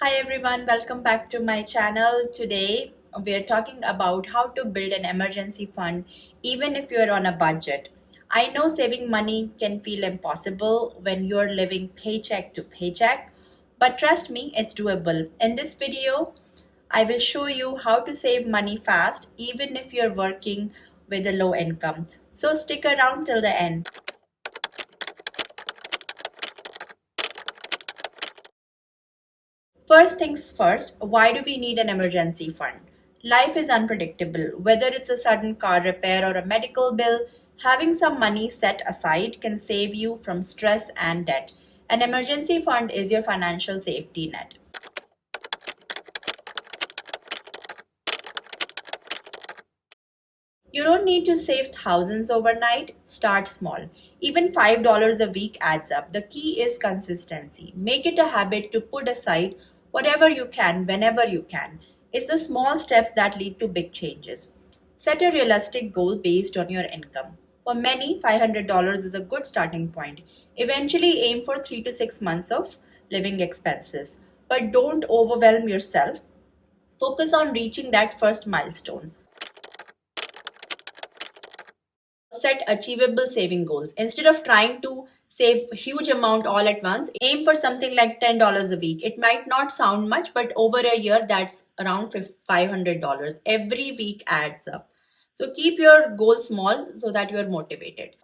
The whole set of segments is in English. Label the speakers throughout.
Speaker 1: Hi everyone, welcome back to my channel. Today we are talking about how to build an emergency fund even if you're on a budget. I know saving money can feel impossible when you're living paycheck to paycheck, but trust me, it's doable. In this video, I will show you how to save money fast even if you're working with a low income. So stick around till the end. First things first, why do we need an emergency fund? Life is unpredictable. Whether it's a sudden car repair or a medical bill, having some money set aside can save you from stress and debt. An emergency fund is your financial safety net. You don't need to save thousands overnight. Start small. Even $5 a week adds up. The key is consistency. Make it a habit to put aside whatever you can whenever you can. It's the small steps that lead to big changes. Set a realistic goal based on your income. For many, $500 is a good starting point. Eventually, aim for 3 to 6 months of living expenses. But don't overwhelm yourself. Focus on reaching that first milestone. Set achievable saving goals. Instead of trying to save a huge amount all at once, aim for something like $10 a week. It might not sound much, but over a year, that's around $500. Every week adds up. So keep your goal small so that you're motivated.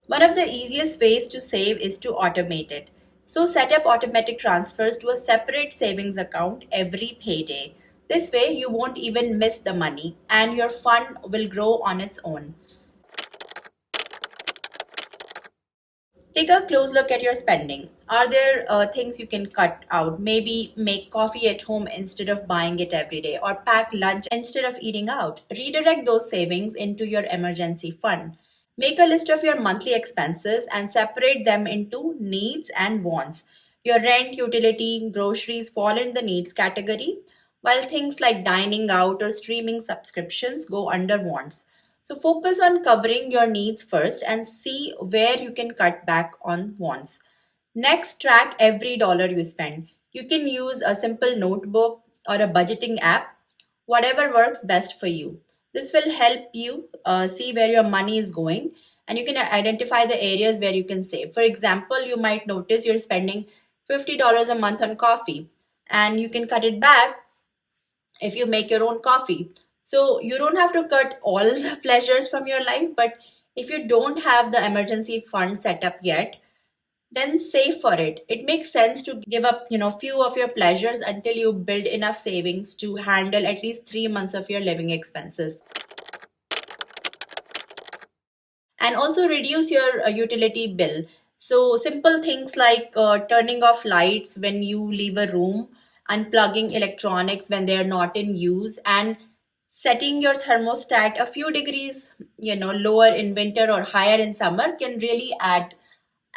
Speaker 1: One of the easiest ways to save is to automate it. So set up automatic transfers to a separate savings account every payday. This way, you won't even miss the money and your fund will grow on its own. Take a close look at your spending. Are there things you can cut out? Maybe make coffee at home instead of buying it every day, or pack lunch instead of eating out. Redirect those savings into your emergency fund. Make a list of your monthly expenses and separate them into needs and wants. Your rent, utility, groceries fall in the needs category, while things like dining out or streaming subscriptions go under wants. So focus on covering your needs first and see where you can cut back on wants. Next, track every dollar you spend. You can use a simple notebook or a budgeting app, whatever works best for you. This will help you see where your money is going and you can identify the areas where you can save. For example, you might notice you're spending $50 a month on coffee and you can cut it back if you make your own coffee. So you don't have to cut all the pleasures from your life, but if you don't have the emergency fund set up yet, then save for it. It makes sense to give up, few of your pleasures until you build enough savings to handle at least 3 months of your living expenses. And also reduce your utility bill. So simple things like turning off lights when you leave a room, unplugging electronics when they are not in use, and setting your thermostat a few degrees lower in winter or higher in summer can really add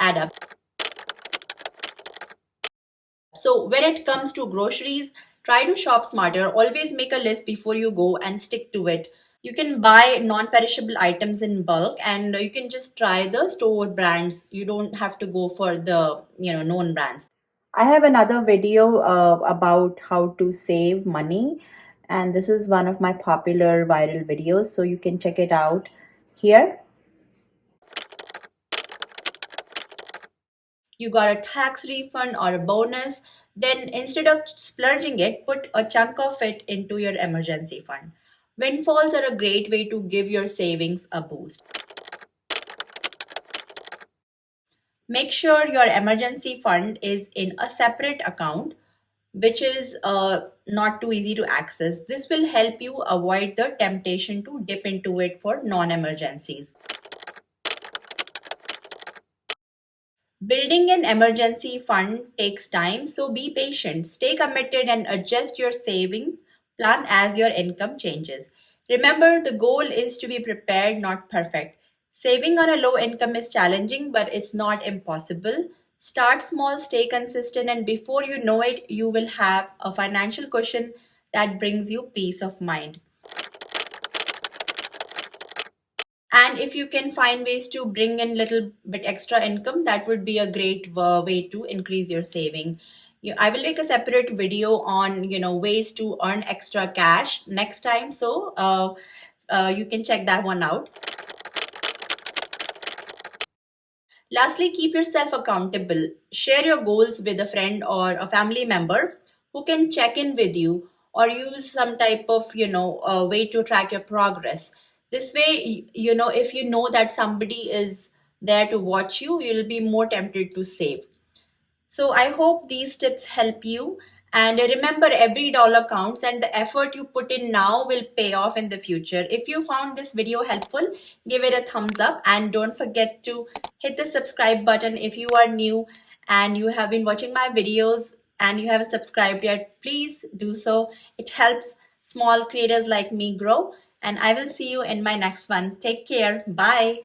Speaker 1: up. So when it comes to groceries, try to shop smarter. Always make a list before you go and stick to it. You can buy non-perishable items in bulk and you can just try the store brands. You don't have to go for the, known brands. I have another video about how to save money, and this is one of my popular viral videos, so you can check it out here. You got a tax refund or a bonus, then instead of splurging it, put a chunk of it into your emergency fund. Windfalls are a great way to give your savings a boost. Make sure your emergency fund is in a separate account, which is not too easy to access. This will help you avoid the temptation to dip into it for non emergencies. Building an emergency fund takes time, so be patient. Stay committed and adjust your saving plan as your income changes. Remember, the goal is to be prepared, not perfect. Saving on a low income is challenging, but it's not impossible. Start small, stay consistent, and before you know it, you will have a financial cushion that brings you peace of mind. And And if you can find ways to bring in little bit extra income, that would be a great way to increase your saving. I will make a separate video on ways to earn extra cash next time, so you can check that one out. Lastly, keep yourself accountable. Share your goals with a friend or a family member who can check in with you, or use some type of way to track your progress. This way, if you know that somebody is there to watch you, you'll be more tempted to save. So I hope these tips help you. And remember, every dollar counts, and the effort you put in now will pay off in the future. If you found this video helpful, give it a thumbs up, and don't forget to hit the subscribe button if you are new and you have been watching my videos and you haven't subscribed yet. Please do so. It helps small creators like me grow. And I will see you in my next one. Take care. Bye.